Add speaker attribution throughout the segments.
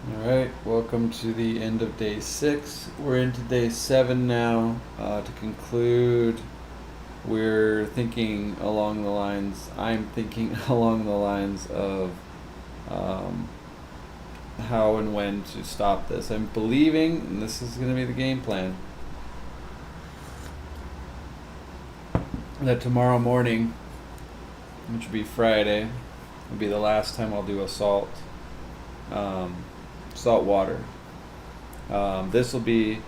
Speaker 1: All right, welcome to the end of day 6. We're into day 7 now. To conclude, I'm thinking along the lines of um, how and when to stop this. I'm believing, and this is going to be the game plan, that tomorrow morning, which will be Friday, will be the last time I'll do a salt water. This will be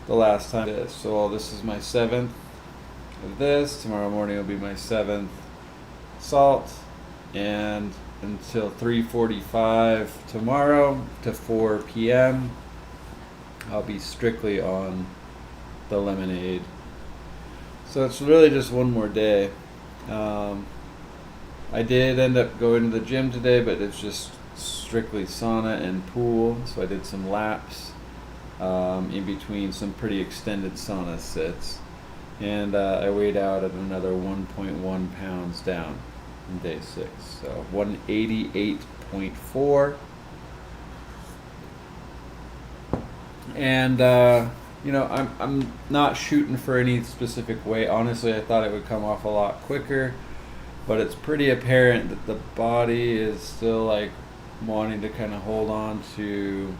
Speaker 1: the last time this. So this is my 7th of this. Tomorrow morning will be my 7th salt, and until 3:45 tomorrow to 4 p.m. I'll be strictly on the lemonade. So it's really just one more day. I did end up going to the gym today, but it's just strictly sauna and pool. So I did some laps in between some pretty extended sauna sits. And I weighed out at another 1.1 pounds down in day 6. So 188.4. And I'm not shooting for any specific weight. Honestly, I thought it would come off a lot quicker, but it's pretty apparent that the body is still like wanting to kind of hold on to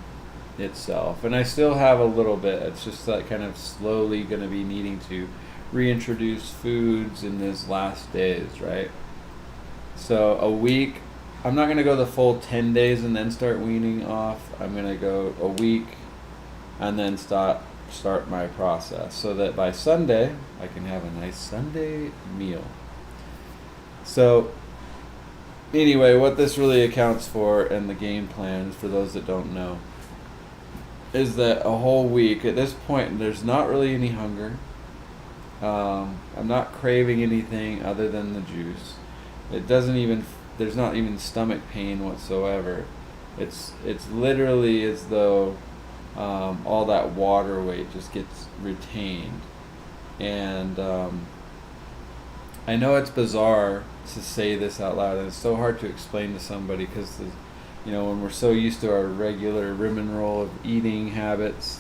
Speaker 1: itself. And I still have a little bit. It's just like kind of slowly going to be needing to reintroduce foods in these last days, right? So a week, I'm not going to go the full 10 days and then start weaning off. I'm going to go a week and then start my process so that by Sunday I can have a nice Sunday meal. So anyway, what this really accounts for, and the game plan for those that don't know, is that a whole week at this point there's not really any hunger. I'm not craving anything other than the juice. There's not even stomach pain whatsoever. It's literally as though all that water weight just gets retained. And I know it's bizarre to say this out loud, and it's so hard to explain to somebody because, when we're so used to our regular rim and roll of eating habits,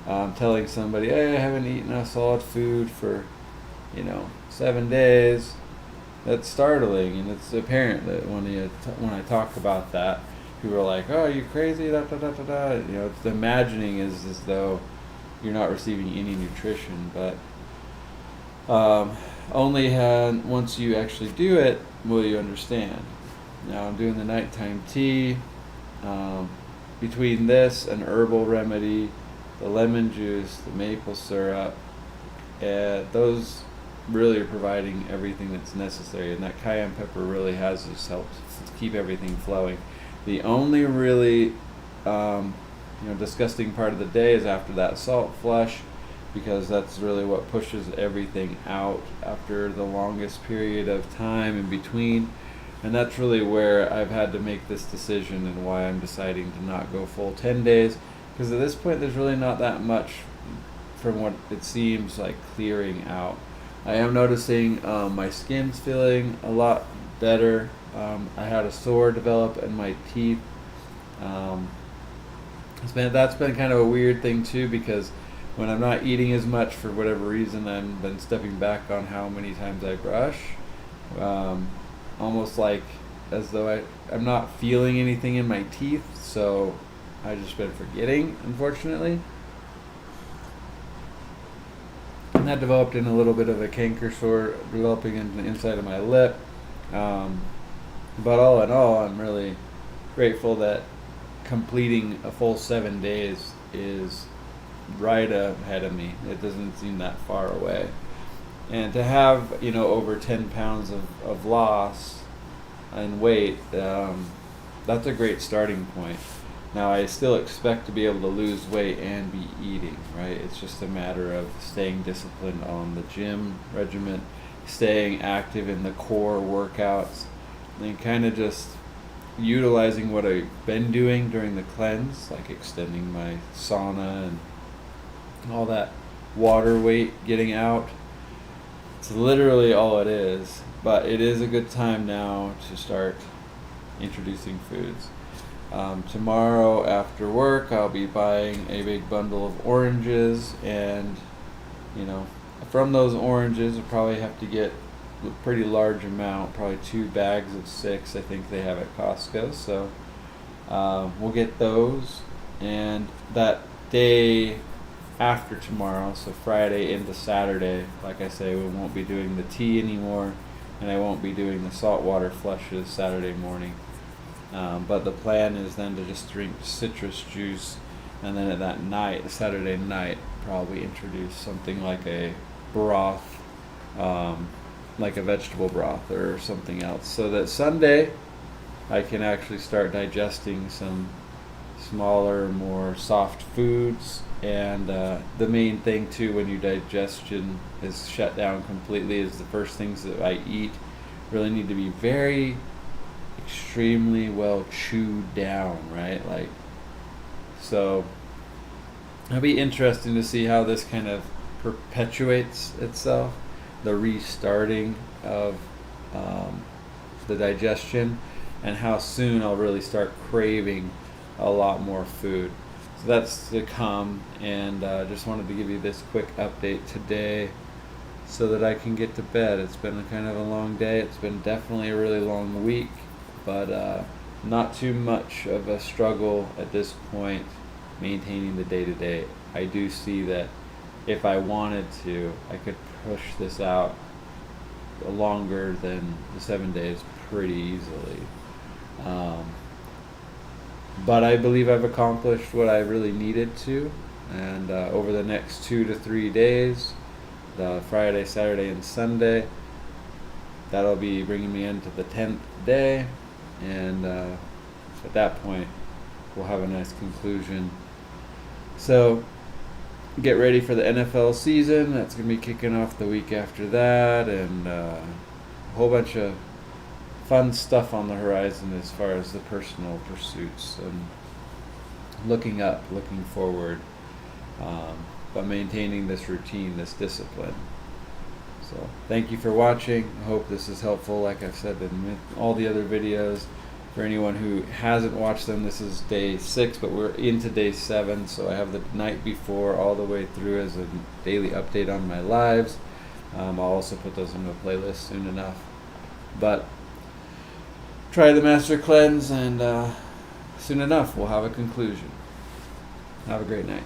Speaker 1: telling somebody, hey, I haven't eaten a solid food for, 7 days, that's startling, and it's apparent that when I talk about that, people are like, "Oh, are you crazy?" Da, da, da, da, da. It's the imagining is as though you're not receiving any nutrition, but once you actually do it, will you understand. Now I'm doing the nighttime tea. Between this, an herbal remedy, the lemon juice, the maple syrup, those really are providing everything that's necessary, and that cayenne pepper really has just helped keep everything flowing. The only really disgusting part of the day is after that salt flush, because that's really what pushes everything out after the longest period of time in between. And that's really where I've had to make this decision, and why I'm deciding to not go full 10 days, because at this point there's really not that much from what it seems like clearing out. I am noticing my skin's feeling a lot better. I had a sore develop in my teeth. That's been kind of a weird thing too, because when I'm not eating as much for whatever reason, I've been stepping back on how many times I brush. Almost like as though I'm not feeling anything in my teeth, so I've just been forgetting, unfortunately. And that developed in a little bit of a canker sore developing in the inside of my lip. But all in all, I'm really grateful that completing a full 7 days is right ahead of me. It doesn't seem that far away. And to have, over 10 pounds of loss in weight, that's a great starting point. Now, I still expect to be able to lose weight and be eating, right? It's just a matter of staying disciplined on the gym regimen, staying active in the core workouts, and kind of just utilizing what I've been doing during the cleanse, like extending my sauna and all that water weight getting out. It's literally all it is, but it is a good time now to start introducing foods. Tomorrow after work, I'll be buying a big bundle of oranges, and you know, from those oranges, I probably have to get a pretty large amount, probably 2 bags of 6. I think they have at Costco, so we'll get those, and that day after tomorrow, so Friday into Saturday, like I say, we won't be doing the tea anymore, and I won't be doing the saltwater flushes Saturday morning. But the plan is then to just drink citrus juice, and then at that night, Saturday night, probably introduce something like a broth, like a vegetable broth or something else, so that Sunday I can actually start digesting some smaller, more soft foods. And the main thing too, when your digestion is shut down completely, is the first things that I eat really need to be very extremely well chewed down, right? Like, so it'll be interesting to see how this kind of perpetuates itself, the restarting of the digestion, and how soon I'll really start craving a lot more food. So that's to come, and just wanted to give you this quick update today so that I can get to bed. It's been kind of a long day. It's been definitely a really long week, but not too much of a struggle at this point maintaining the day-to-day. I do see that if I wanted to, I could push this out longer than the 7 days pretty easily. But I believe I've accomplished what I really needed to, and over the next 2 to 3 days, the Friday, Saturday, and Sunday, that'll be bringing me into the 10th day, and at that point, we'll have a nice conclusion. So get ready for the NFL season. That's going to be kicking off the week after that, and a whole bunch of fun stuff on the horizon as far as the personal pursuits, and looking up, looking forward, but maintaining this routine, this discipline. So thank you for watching. I hope this is helpful. Like I've said in all the other videos, for anyone who hasn't watched them, this is day 6, but we're into day 7, so I have the night before all the way through as a daily update on my lives. I'll also put those into a playlist soon enough. But try the Master Cleanse, and soon enough we'll have a conclusion. Have a great night.